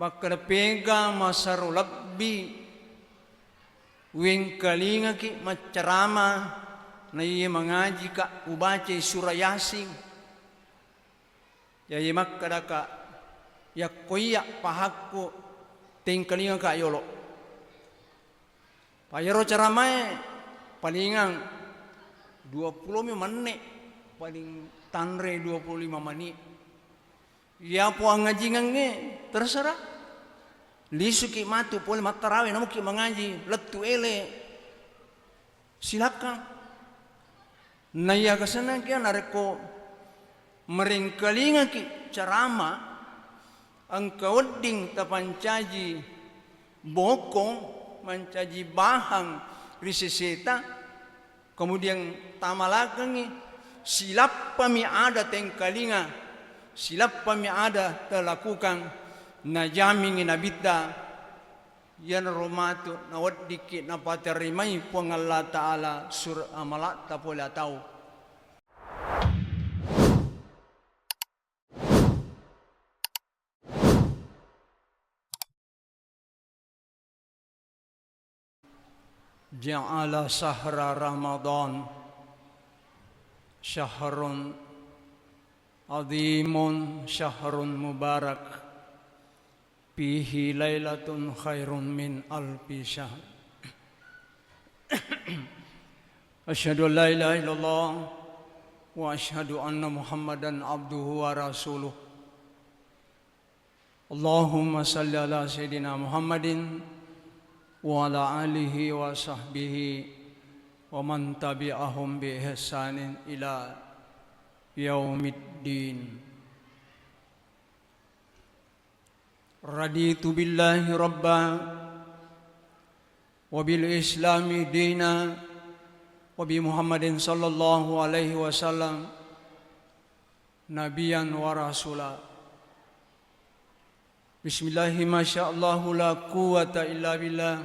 Makadapega masarulabbi wing kalinga ki macarama na iya mengaji ka ubaca surah Yasin. Ya makadaka ya koya pahakku ting kalinga ka yolo. Payaro caramae palingang 20 menit paling tanre 25 menit. Ya po ang ngajingange terserah. Lisuki matu pole matarawe namu ki mengaji letu ele. Silakan. Naya kesana kian areko meringkalinga ki carama angka wedding tapancaji bokong mancaji bahang riseseta kemudian tamalakangi silap pami ada tengkalinga silap pami ada terlakukan najaming nabidda yan romatu na waddiki na paterimay po ng Allah Ta'ala surah amalat tapola tao. Ja'ala sahra Ramadan syahrun azimun syahrun mubarak fihi lailatun khairun min alfi syahr. Asyhadu an la ilaha illallah wa asyhadu anna Muhammadan abduhu wa rasuluh. Allahumma salli ala sayyidina Muhammadin wa ala alihi wa sahbihi wa man tabi'ahum bi ihsanin ila yaumiddin. Raditu billahi rabba wa bil islami dina wa bi Muhammadin sallallahu alaihi wasallam nabiyan wa rasula. Bismillahi masyaallahu la quwata illa billah.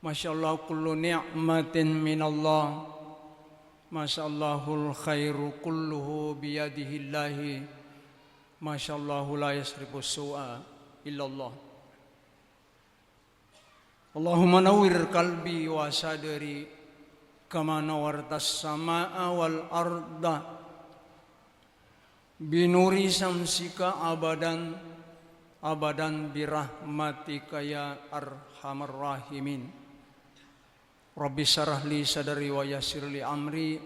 Masyaallah kullu ni'matin minallah. Masyallahul khairu kulluhu biyadihillahi. Masyaallahu la yasrifu su'a illallah. Allahumma nawwir qalbi wa sadri kama nawartas samaa wal arda binuri samsika abadan abadan birahmatika ya arhamar rahimin. Rabbi syrah li sadri wa yassir li amri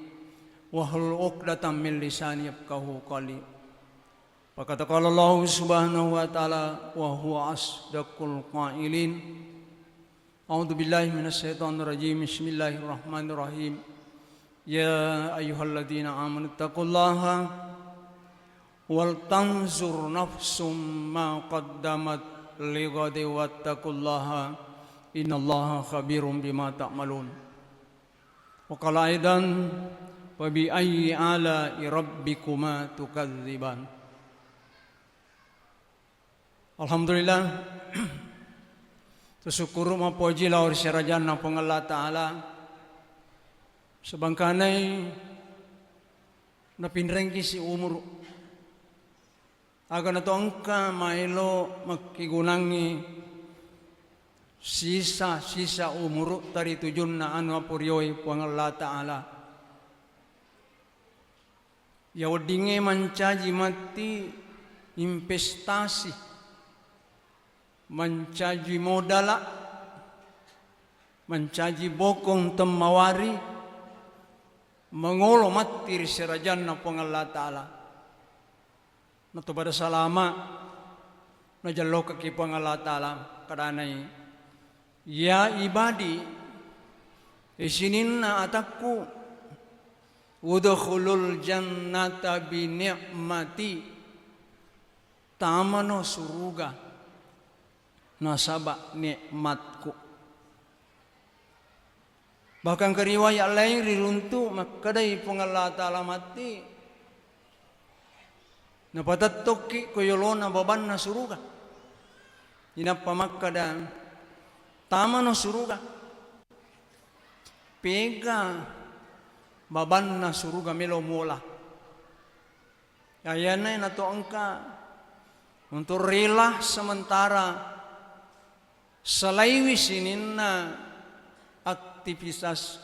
wahlul 'uqdatam min lisani yafqahu qawli. Faqad qala Allah subhanahu wa ta'ala wa huwa asdaqul qailin. A'udzu billahi minasyaitonir rajim. Bismillahirrahmanirrahim. Ya ayyuhalladzina amanu taqullaha wal tanzur nafsum ma qaddamat lighadi wattaqullaha innallaha khabirum bima ta'malun. Wa qala aidan wa bi ayyi ala'i rabbikuma tukadziban. Alhamdulillah tersyukur mapuji laur syarajan na Allah Ta'ala sebangkanay napinreng si umur aga na to angka mailo makigunangi sisa umur tari tujun na anu apuryoy po Allah Ta'ala yawadinge mancaji mati investasi mencaji modala mencaji bokong temawari mengolo mati sirajan na pong Allah Ta'ala nato pada salama na jallo kakipang Allah Ta'ala kadanay ya ibadi isinin na atakku udkhulul jannata bi ni'mati tamano suruga nasaba nikmatku. Bahkan keriwayat lain riruntu makadai pengalat Ta'ala mati napatatoki koyolona baban na suruga inapa makada tama na suruga pega baban na suruga melo mola ayana na to angka untuk rela sementara selaiwi sininna aktivitas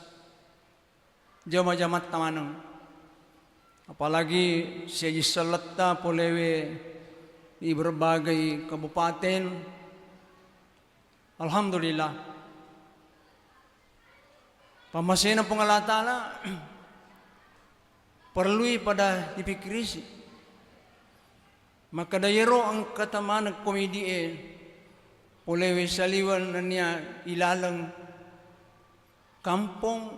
jama-jama tamanang, apalagi siaji seletta polewe di berbagai kabupaten. Alhamdulillah pamasena pengalat ta'ala perlu pada dipikirisi. Maka dayero ang katamanag komedi polewe saliwan na niya ilalang kampong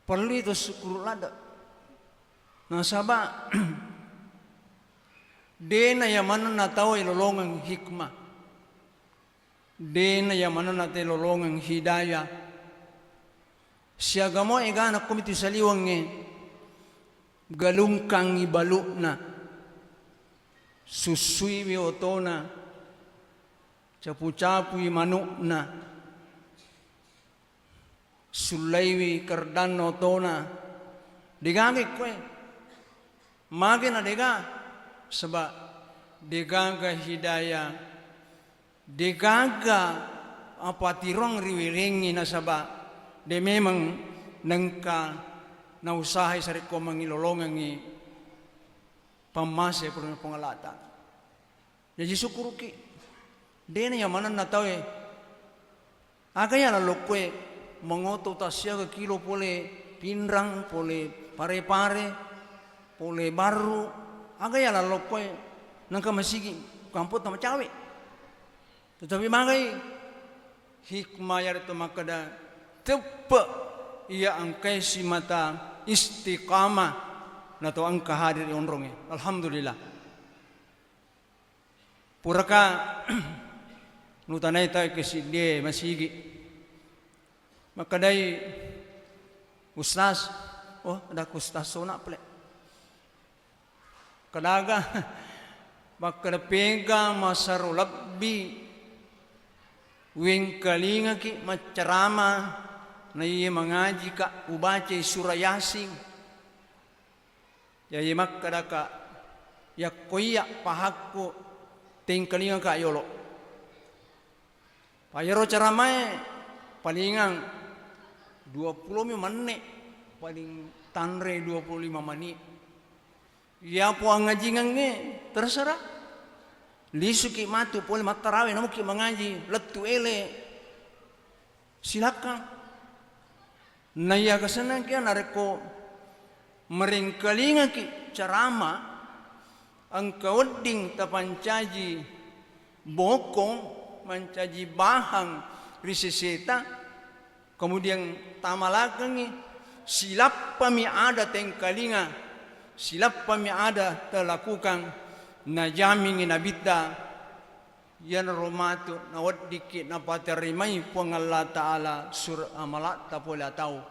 perlu itu sukurulada nasaba dena yamanan na tao ilolongang hikmah, dena yamanan na tao ilolongang hidayah. Siya gamo egana komiti saliwang galungkang ibaluk na susui otona capu-capu manuk na sulaiwi kardan otona digami kwe mage na dega sebab degaga hidayah degaga apa tirong riwiringi na sabab de memang nangka na usahay sa reko mangilolongan ni pamase por pengalata. Jadi sukuruki de na yamanan na tawe agaya la lokwe mangoto tasya ke kilo pole pinrang pole pare-pare pole baru agaya la lokwe nangka masigi kamput na cawe. Tetapi magai hikmah ya itu makada tepat ia angkai si mata istiqamah nato angka hadir onronge. Alhamdulillah puraka nutanay tayo kasi dia masigi makadai ustaz ada ustaz sona ple kadaga makada pega masarulabbi wing kalinga ki macarama na iya mengaji ka ubaca surah Yasin ya yemak kadaka ya koya pahakku tingkalinga ka yolo payaro caramai palingang 20 menit paling tanre 25 menit ya po ang ngajingan terserah lisuki matu pole matarawe namuki mengaji letu ele silakan. Naya kasana kaya nareko meringkalinga ki carama ang kauding tapancaji bokong mancaji bahang risiseta kemudian tamalakangi silap pami ada tengkalinga silap pami ada terlakukan najaming nabita yan romatu nawad dikit na paterimay po ng Allah Ta'ala surah amalat tapol ataw.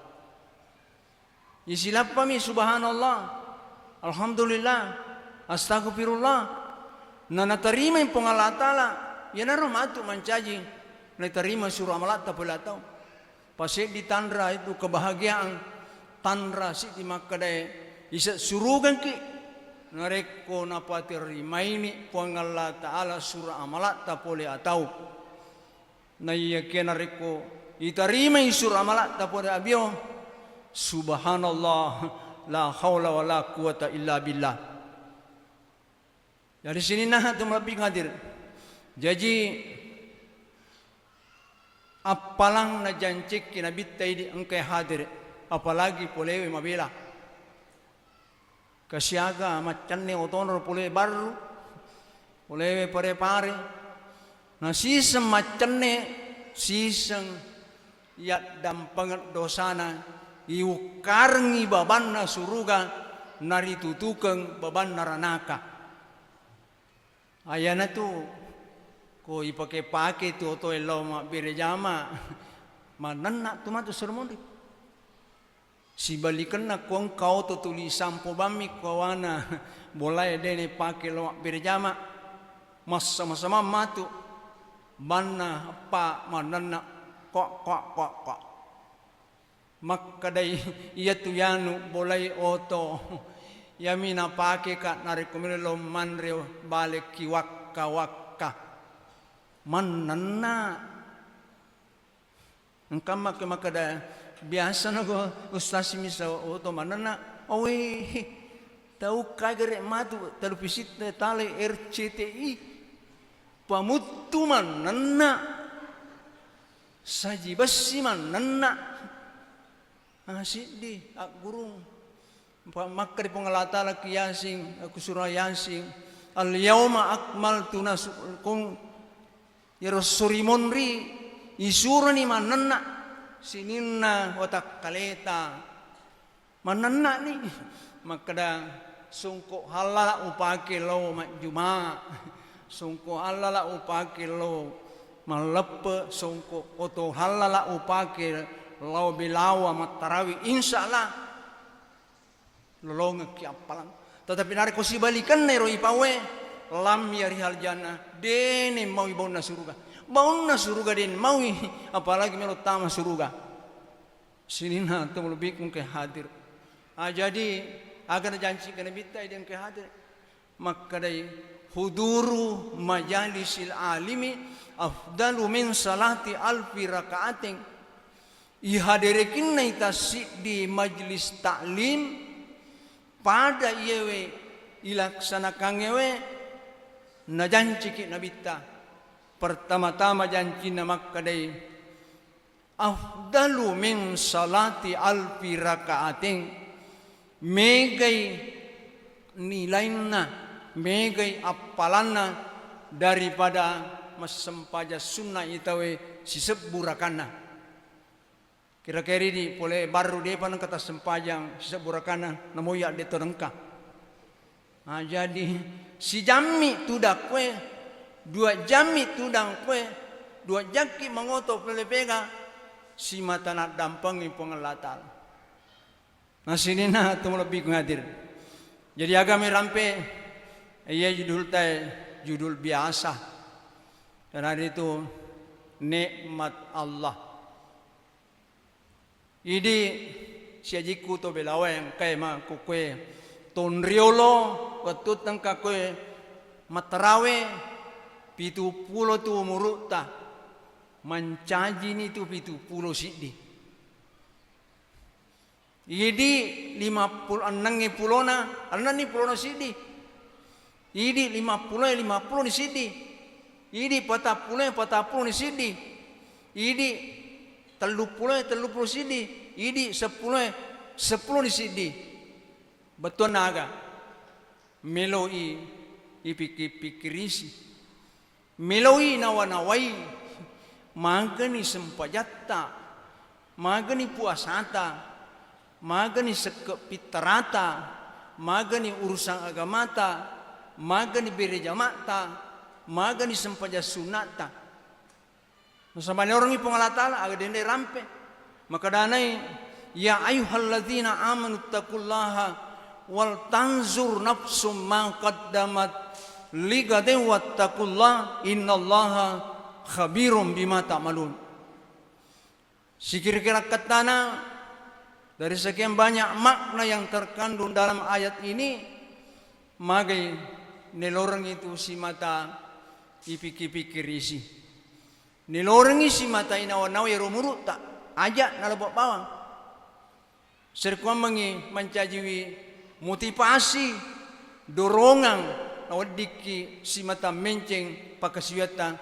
Isilap kami subhanallah, alhamdulillah, astagfirullah, na natarimay po ng Allah Ta'ala, yan na romatu mancaji, natarima surah amalat tapol ataw. Pasik di tandra itu kebahagiaan, tandra si di makaday, isa surugan ki, nareko na patirimaini po ang Allah Ta'ala surah amalat tapole ataw na iyakin nareko itarimay surah amalat tapole abyo subhanallah la hawla wa la quwata illa billah. Dari sini nah tumabing hadir jadi apalang na jancik kinabitay di angkay hadir apalagi polewe mabila kasiaga macan ni otonor pule baru pule pare-pare na sisem macan ni siseng yat dampangat dosana iukarngi baban na suruga naritutukeng baban naranaka ayana tu ko ipake-pake tu oto elaw birejama mananna tumatu sermon si balikan na kuang kau to tulisan po bami kawana bolay dene pake lo birjama mas sama-sama matu banna pa mananna kok makadai iya tuyanu bolay oto yamina pake ka narekomelo manreo balik ki wakka wakka mananna engkama ke makada biasa nago ustasi misa oto mananna owe tahu kagere matu televisi tale RCTI pamuttu mananna saji basi mananna asidi ak gurung makka di pengalatala kiyasing aku surah yasin al yauma akmaltu nasukum yarosurimonri isurani mananna sininna watak kaleta mananna ni makada sungko halala upake lo majuma sungko halala upake lo malepe sungko oto halala upake lo bilawa matarawi insyaallah lolong kiapalan tetapi nari ko sibalikan nero ipawe lam yarihal jannah dene mau bauna surga den mau apalagi melo tama surga sinina tu lebih ke hadir jadi agar janji kena bitai dan ke hadir maka dari huduru majalisil alimi afdalu min salati alfi rakaatin ihadirekin naitasi di majlis taklim pada yewe ilaksanakan yewe na janji kita bita pertama-tama janji na makadai afdalu min salati alfi rakaatin megai nilainya megai apalanna daripada masempaja sunnah itawe siseburakanna kira-kira ini boleh baru depan kata sempajang siseburakanna namoya de terengka jadi si jami tudak kue 2 jami tudang kue 2 jaki mengoto pelepega si mata nak dampangi pengelatal nah sini na tu lebih ngadir jadi agama rampe iya judul biasa karena itu nikmat Allah ini siajiku to belaweng kay ma kukwe tonriolo watut tang kakwe matarawe 70 tu muruta mancaji ni tu 70 sidi idi 50 anangi pulona anani pulona sidi idi 50 ni sidi idi 40 ni sidi idi 30 sidi idi 10 ni sidi betul naga meloi ipikirisi meloi nawanawai magani sempajatta magani puasata magani sekepitarata magani urusan agamata magani berejamata magani sempaja sunata sama orang ini pengalatala agak dende rampe maka danai ya ayyuhalladzina amanu taqullaha wal tanzur nafsum ma qaddamat ligadin wattaqullaha innallaha khabirum bima ta'malun. Kira-kira katana dari sekian banyak makna yang terkandung dalam ayat ini magai neloreng itu si mata ipikir isi neloreng isi mata inawan-nawa ya rumurut tak ajak nalabok bawang serkuan mencajiwi motivasi dorongan nawad diki si mata menceng pakasiwata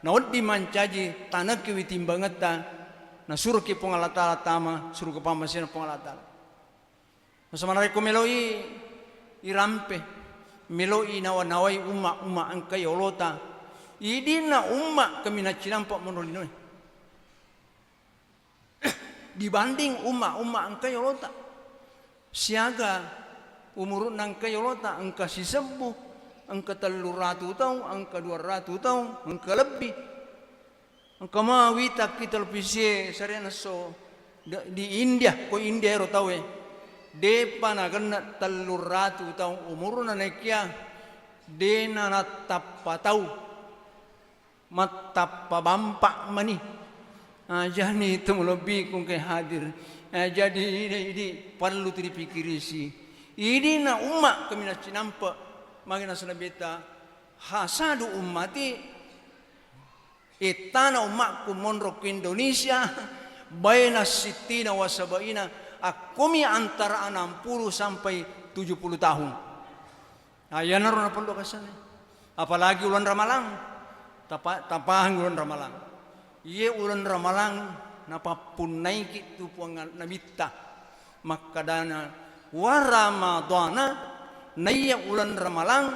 nawad di mancaji tanah kiwi timbangata na suruh ki pengalatala tama suruh ke pamasin pengalatala sama nareko meloi irampe meloi nawa-nawai umma angkai olota idina umma kemina cinampak menolinoy dibanding umma angkai olota siaga umurun angkai olota angka si sembuh angka 300 tahun angka 200 tahun angka lebih angka mawita kita televisi sarena so di India ko India ro tawe depa na ganna 300 tahun umurun naikya dena na tapatau matapa bampak mani jani itu lebih kung kay hadir jadi ini perlu dipikiri si Ini na umma kami na sinampa magina salabita hasadu ummati itana umma kumonro ke Indonesia bayna sittina wa sabaina akumi antara 60 sampai 70 tahun. Ayan na ron na perlu kasana. Apalagi ulan Ramalang. Tapahan ulan Ramalang. Iye ulan Ramalang napapunay kitu puang nabita makadana wa Ramadana naya ulan Ramalang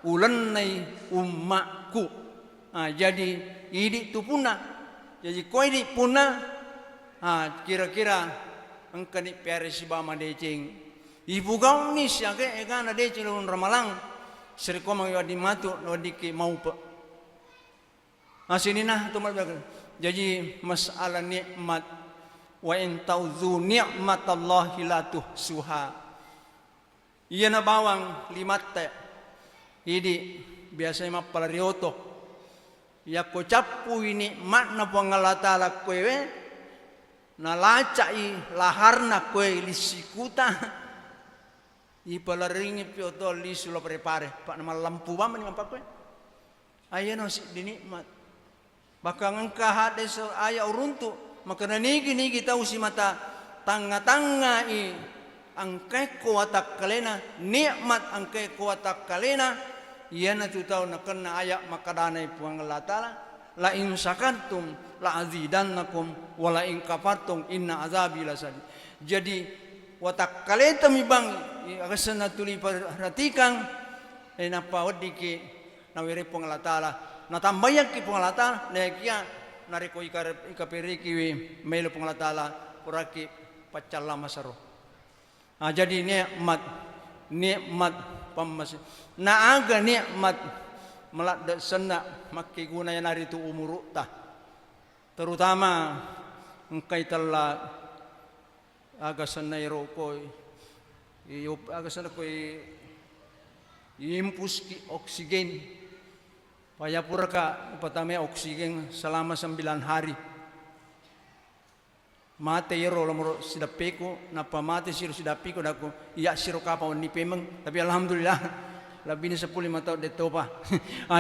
ulan nay ummaku. Jadi ini tu puna. Jadi kau ini puna. Kira-kira engkau ni pere si bama deceng. Ibu kau ni siaga ekan ada deceng ulan Ramalang. Seriko mengwadi matu wadi ke mau pe. Sini nah tu malah. Jadi masalah nikmat wa in tauzu ni'matallahi la tuhsuha. Iya na bawang limatte. Ini biasanya mapalrioto. Ya ko capu ini makna pangalatala kowe na lacai laharna kowe lisikuta. Ipalaringi pioto lisula prepare pak nama lampu baman ngapa kowe. Ayeuna si dinikmat. Bakang engkau hades ayah uruntu maka niki tahu si mata tanga-tanga angkai kuatak kalena nikmat angkai kuatak kalena ia na tu tahu nak kena ayat maka danai puang Allah Taala la in syakartum la azidannakum wa la in kafartum inna azabi lasadid. Jadi watak kaleta mi bang agasana tuli perhatikan napa wadiki nawere puang Allah Taala na tambayan ki pangalata na kia nariko ikaperiki melo pangalata kuraki pacalla masaro. Jadi nikmat pamas na aga nikmat melak sena makki gunanya nari tu umurutta terutama engkai telah aga senai rokoi aga senai koi impus ki oksigen. Paya puraka pertama oksigen selama 9 hari. Mate yero lamro sidapeko napa mate siru sidapeko dako iya siru kapa ni pemeng tapi alhamdulillah lebih ni 10 tahun de topa.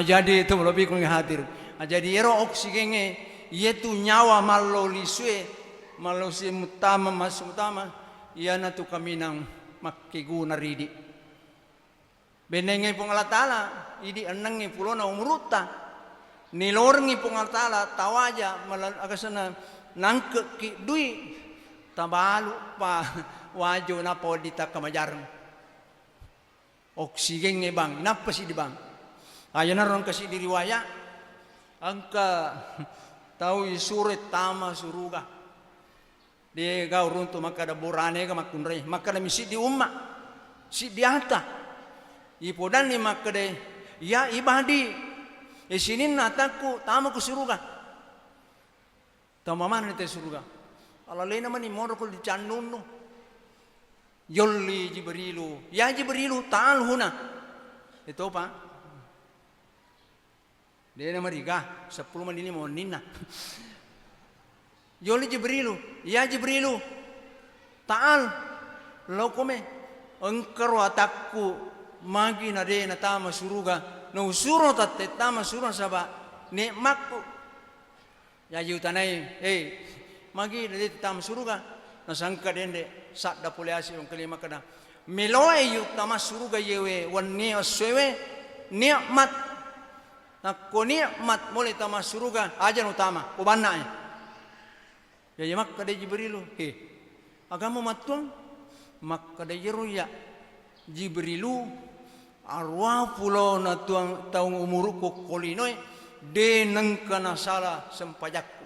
Jadi itu lebih kong hadir. Jadi yero oksigen itu nyawa malo lisue malo si mutama mas utama iya na tu kami nang makigu naridi. Benenge pengalatala idi enangi pulona umruta nilorngi pengalatala tawaja malal agasana nangke ki dui tabalu pa wajo na podita kamajarang oksigen nge bang napa si di bang ayana ron kasi di riwaya angka tahu surat tama suruga de gau runtu maka da borane ka makunre maka da misi di umma si di ata ipodan ni makade ya ibadi sinin nataku tama ku suruga tamaman ni te suruga alalay naman ni moro ko di chanunno yolli jibrilu ya jibrilu taal huna ito pa de na mariga 10 manini mo ninna yolli jibrilu ya jibrilu taal lokome engkaro atakku magi na de na tama suruga no suro tatte tama suro saba nikmatku ya yutanai magi na de tama suruga na sangka dende sadda puleasi on kelima kada meloe yu tama suruga yewe wanni aswewe nikmat na ko nikmat mole tama suruga aja no tama ubanna ya makka de jibrilu agamu matuang makka de yeruya jibrilu arwah pulau na tuang taung umuruku kolinoi de nang kana sala sempajakku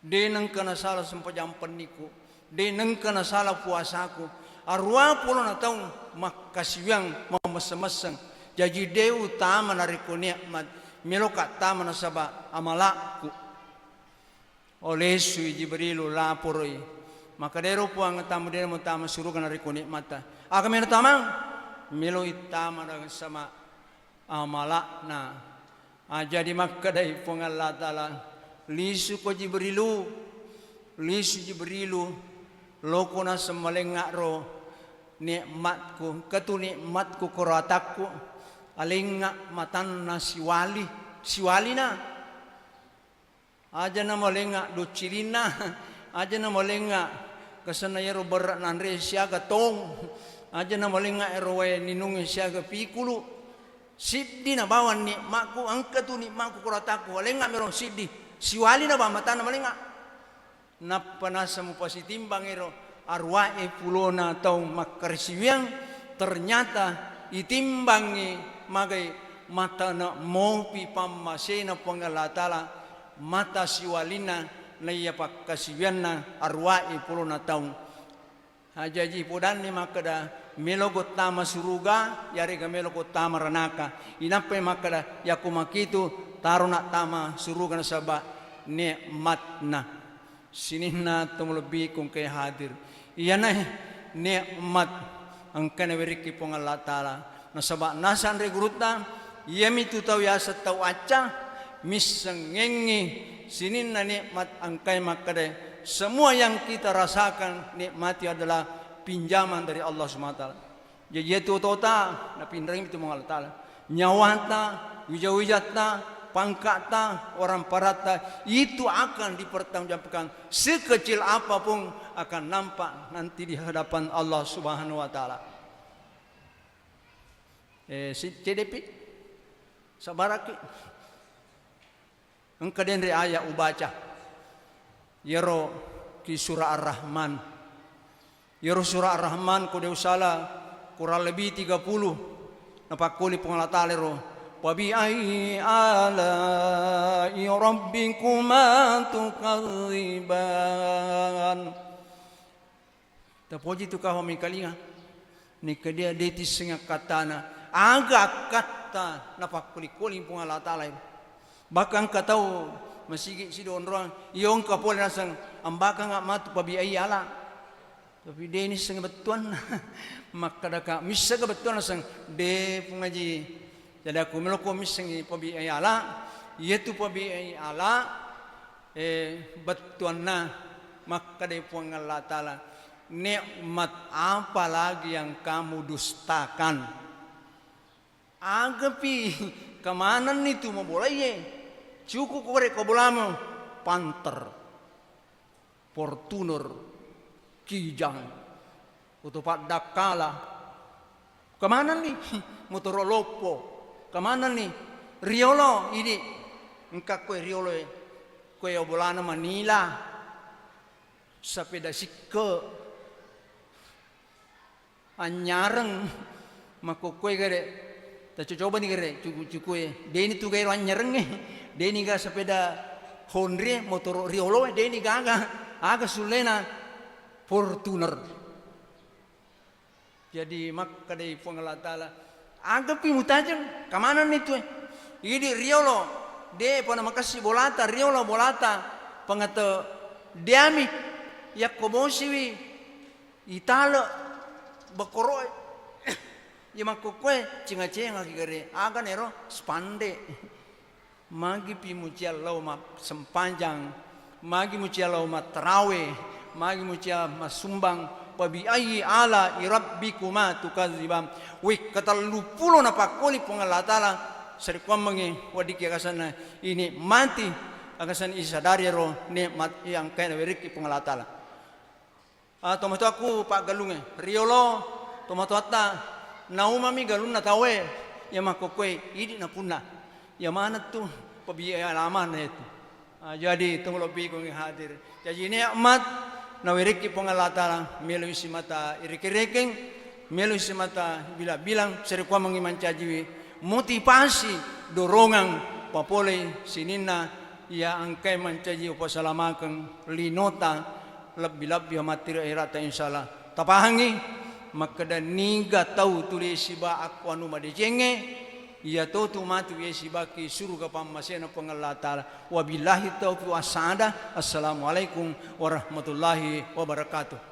de nang kana sala sempajampanniku de nang kana sala puasaku arwah pulau na taung makasiwang mamasang jadi de utama nariko nikmat meloka tama na saba amalaku oleh sui jibrilu laporoi maka dero puang tamu dero tama suruh kana nariko nikmata aga mena tamang melo itama dengan sama amalakna. Jadi maka dari pengalat Allah lisu ko jibrilu loko na semalengak ro nikmatku ketu nikmatku korataku alenga matanna siwali na aja na malenga docilina aja na malenga kasana yero berat nanre siaga tong aja na malenga erowe ninungi siaga pikulu siddi na bawan nikmatku angkatu nikmatku korataku alenga mero siddi siwali na ba matana malenga napanasa mo pasitimbang ero arwae pulona atau makarisiwiang ternyata itimbangi magai mata na mopi pamasena pangalatala mata siwalina na iya pakasiwianna arwae pulona taung hajaji podani makada melogot tama suruga yari ga melogot tama ranaka inape makada yakumakitu taruna tama suruga na saba nikmatna sinina tumulbi kung kay hadir iyana nikmat ang kanawiriki pong Allah Ta'ala nasaba nasan regruta yami tutaw yasa taw atya misangengi sinin na nikmat ang kay makade semua yang kita rasakan nikmati adalah pinjaman dari Allah SWT jadi itu tota na pinring itu mong Allah Ta'ala nyawata wijawiyatna pangkatna orang parata itu akan dipertanggungjawabkan sekecil apapun akan nampak nanti di hadapan Allah Subhanahu wa taala. CDP sabaraki engkaden re aya ubaca yero ki surah Ar-Rahman yero surah Ar-Rahman ko de usala kurang lebih 30 napakuli pengalatale وَبِأَيِّ آلَاءِ رَبِّكُمَا تُكَذِّبَانِ Tapoji tu kau mikalinga ni kedia deti senga katana aga kata napakuli-kuli pung Allah Taala bahkan katau masigi sidon orang iong kapol nasang ambaka ngak matu pabi ayala tapi de ni senga betuan maka daka misa ka betuan nasang de pungaji jadi aku meloko misengi pabi ayala yaitu pabi ayala betuanna maka de puang Allah Taala nikmat apa lagi yang kamu dustakan agapi kemanan itu mau boleh cukup kore kobolamu Panther Fortuner Kijang utupat dakala kemana nih motor lopo kemana nih Riolo ini engkak kue Riolo kue obolana Manila sepeda sikke anyareng mako kue gere ta coba nih gere cuku deni tu gere anyareng deni ga sepeda Honda motor Riolo deni aga sulena Fortuner jadi maka dari Allah Taala agapi mutajeng kemana nih tuh ini Riolo de pona makasih bolata Riolo bolata pangata diami yakomosiwi italo bakoro ya makokwe cinga-cinga kigare aga nero spande magi pimucial lau ma sempanjang magi mucial lau ma terawe magi mucial ma sumbang pabi ayyi ala rabbikuma tukadzibam wik katallupulo na pakoli pong Allah Taala sarikuan mangi wadiki akasana ini mati akasan isadari ro nikmat yang kaya wiriki pong Allah Taala tomato aku pak galunge Riolo tomato atta naumami galun na tawe ya makokwe idi na punna ya mana tuh pabi alaman itu jadi tunggu lebih kong hadir jadi nikmat nawiriki pong Allah Taala melalui mata iriki-riking melalui mata bilang serikwa mengiman cajiwi motivasi dorongan papole sinina ya angkai mancaji upasalamakan linota lebih materi akhirat insyaallah tapahangi maka dan niga tahu tulis siba aku anu madejenge ya tahu tu matu ya siba ki surga pamasena pong Allah Taala wabillahi taufiq wasada assalamualaikum warahmatullahi wabarakatuh.